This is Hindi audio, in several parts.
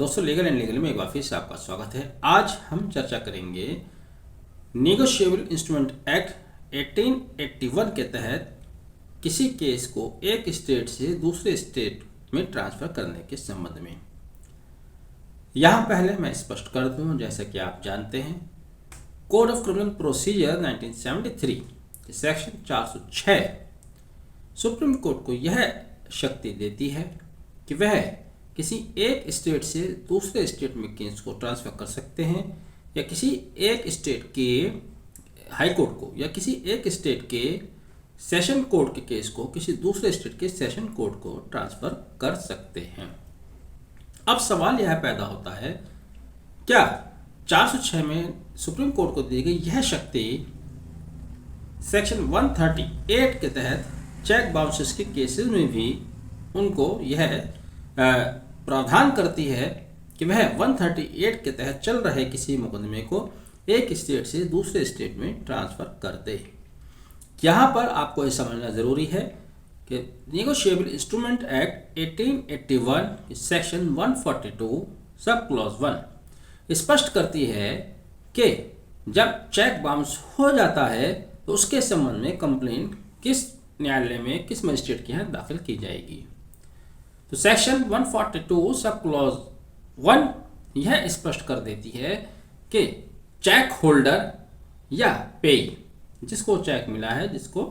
दोस्तों लीगल एंड लीगल में एक बार फिर से आपका स्वागत है। आज हम चर्चा करेंगे नेगोशिएबल इंस्ट्रूमेंट एक्ट 1881 के तहत किसी केस को एक स्टेट से दूसरे स्टेट में ट्रांसफर करने के संबंध में। यहाँ पहले मैं स्पष्ट कर दूं, जैसा कि आप जानते हैं code of criminal procedure 1973 section 406 supreme court को यह शक्ति देती है कि वह किसी एक स्टेट से दूसरे स्टेट में केस को ट्रांसफर कर सकते हैं या किसी एक स्टेट के हाई कोर्ट को या किसी एक स्टेट के सेशन कोर्ट के केस को किसी दूसरे स्टेट के सेशन कोर्ट को ट्रांसफर कर सकते हैं। अब सवाल यह पैदा होता है, क्या 406 में सुप्रीम कोर्ट को दी गई यह शक्ति सेक्शन 138 के तहत चेक बाउंसेस के केसेस में भी उनको यह प्रावधान करती है कि वह 138 के तहत चल रहे किसी मुकदमे को एक स्टेट से दूसरे स्टेट में ट्रांसफर कर दे। यहाँ पर आपको यह समझना ज़रूरी है कि negotiable instrument act 1881 section 142 sub clause 1 स्पष्ट करती है कि जब चेक बाउंस हो जाता है तो उसके संबंध में कंप्लेंट किस न्यायालय में किस मजिस्ट्रेट के यहाँ दाखिल की जाएगी। तो सेक्शन 142 सब क्लॉज 1 यह स्पष्ट कर देती है कि चेक होल्डर या पेई जिसको चेक मिला है, जिसको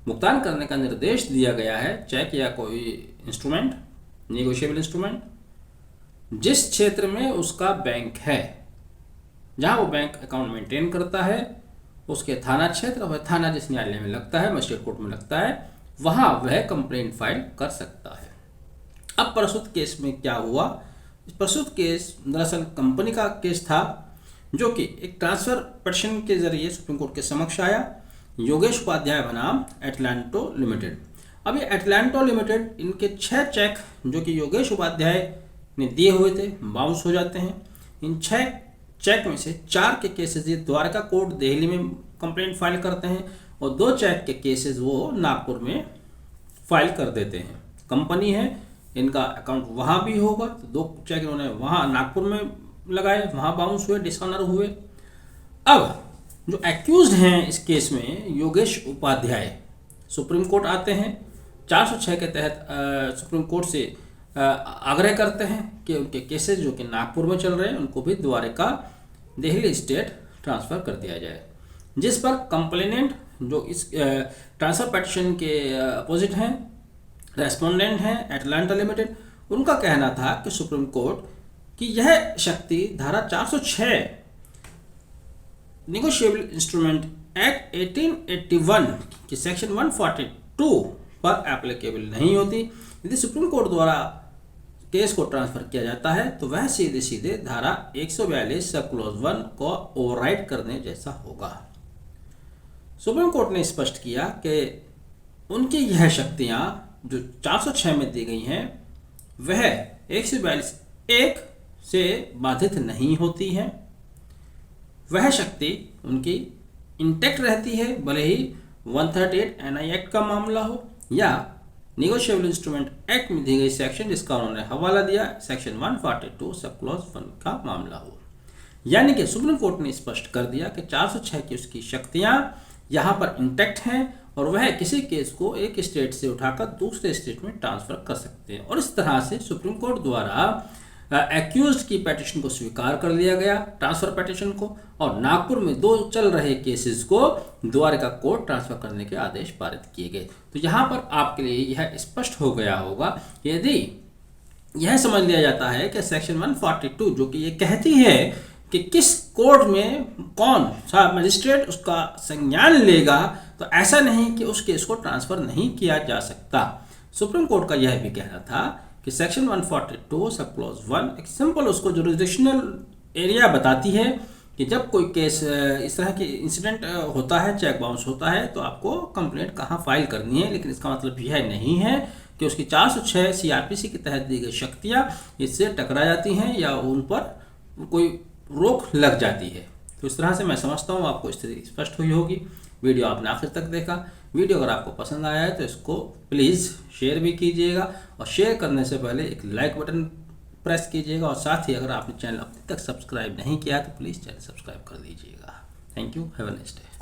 भुगतान करने का निर्देश दिया गया है, चेक या कोई इंस्ट्रूमेंट नेगोशिएबल इंस्ट्रूमेंट, जिस क्षेत्र में उसका बैंक है, जहां वो बैंक अकाउंट मेंटेन करता है, उसके थाना क्षेत्र और थाना जिस न्यायालय में लगता है, मजिस्ट्रेट कोर्ट में लगता है, वहां वह कंप्लेंट फाइल कर सकता है। अब प्रस्तुत केस में क्या हुआ? प्रस्तुत केस दरअसल कंपनी का केस था जो कि एक ट्रांसफर पिटीशन के जरिए सुप्रीम कोर्ट के समक्ष आया। योगेश उपाध्याय बनाम एटलांटो लिमिटेड। अब ये एटलांटो लिमिटेड, इनके 6 चेक जो कि योगेश उपाध्याय ने दिए हुए थे बाउंस हो जाते हैं। इन 6 चेक में से 4 के केसेस ये द्वारका कोर्ट दिल्ली में कंप्लेंट फाइल करते हैं और 2 चेक के केसेस वो नागपुर में फाइल कर देते हैं। कंपनी है, इनका अकाउंट वहाँ भी होगा, तो 2 चेक इन्होंने वहाँ नागपुर में लगाए, वहाँ बाउंस हुए, डिसऑनर हुए। अब जो एक्यूज्ड हैं इस केस में योगेश उपाध्याय सुप्रीम कोर्ट आते हैं। 406 के तहत सुप्रीम कोर्ट से आग्रह करते हैं कि उनके केसेस जो कि नागपुर में चल रहे हैं उनको भी द्वारका दिल्ली स्टेट ट्रांसफ़र कर दिया जाए। जिस पर कंप्लेनेंट जो इस ट्रांसफ़र पिटीशन के अपोजिट हैं, रेस्पोंडेंट हैं एटलांटा लिमिटेड, उनका कहना था कि सुप्रीम कोर्ट की यह शक्ति धारा 406 नेगोशिएबल इंस्ट्रूमेंट एक्ट 1881 की सेक्शन 142 पर एप्लीकेबल नहीं होती। यदि सुप्रीम कोर्ट द्वारा केस को ट्रांसफर किया जाता है तो वह सीधे सीधे धारा 142 सब क्लॉज 1 को ओवरराइड करने जैसा होगा। सुप्रीम कोर्ट ने स्पष्ट किया कि उनकी यह शक्तियां जो 406 में दी गई हैं वह 142(1) से बाधित नहीं होती हैं। वह शक्ति उनकी इंटैक्ट रहती है, भले ही 138 NI एक्ट का मामला हो या नेगोशिएबल इंस्ट्रूमेंट एक्ट में दी गई सेक्शन जिसका उन्होंने हवाला दिया सेक्शन 142 सब क्लॉज 1 का मामला हो। यानी कि सुप्रीम कोर्ट ने स्पष्ट कर दिया कि 406 की उसकी शक्तियां यहाँ पर इंटैक्ट हैं और वह किसी केस को एक स्टेट से उठाकर दूसरे स्टेट में ट्रांसफर कर सकते हैं। और इस तरह से सुप्रीम कोर्ट द्वारा एक्यूज्ड की पिटीशन को स्वीकार कर लिया गया, ट्रांसफर पिटीशन को, और नागपुर में 2 चल रहे केसेस को द्वारका कोर्ट ट्रांसफर करने के आदेश पारित किए गए। तो यहाँ पर आपके लिए यह स्पष्ट हो गया होगा, यदि यह समझ लिया जाता है कि सेक्शन 142 जो कि ये कहती है कि किस कोर्ट में कौन सा मजिस्ट्रेट उसका संज्ञान लेगा, तो ऐसा नहीं कि उस केस को ट्रांसफर नहीं किया जा सकता। सुप्रीम कोर्ट का यह भी कहना था कि सेक्शन 142 सब क्लॉज 1 एक सिंपल उसको जुरिसडिक्शनल एरिया बताती है कि जब कोई केस इस तरह की इंसिडेंट होता है, चेक बाउंस होता है, तो आपको कंप्लेंट कहाँ फाइल करनी है। लेकिन इसका मतलब यह नहीं है कि उसकी 406 CRPC के तहत दी गई शक्तियाँ इससे टकरा जाती हैं या उन पर कोई रोक लग जाती है। तो इस तरह से मैं समझता हूँ आपको स्थिति स्पष्ट हुई होगी। वीडियो आपने आखिर तक देखा। वीडियो अगर आपको पसंद आया है तो इसको प्लीज़ शेयर भी कीजिएगा और शेयर करने से पहले एक लाइक बटन प्रेस कीजिएगा और साथ ही अगर आपने चैनल अभी तक सब्सक्राइब नहीं किया तो प्लीज़ चैनल सब्सक्राइब कर दीजिएगा। Thank you, have a nice day.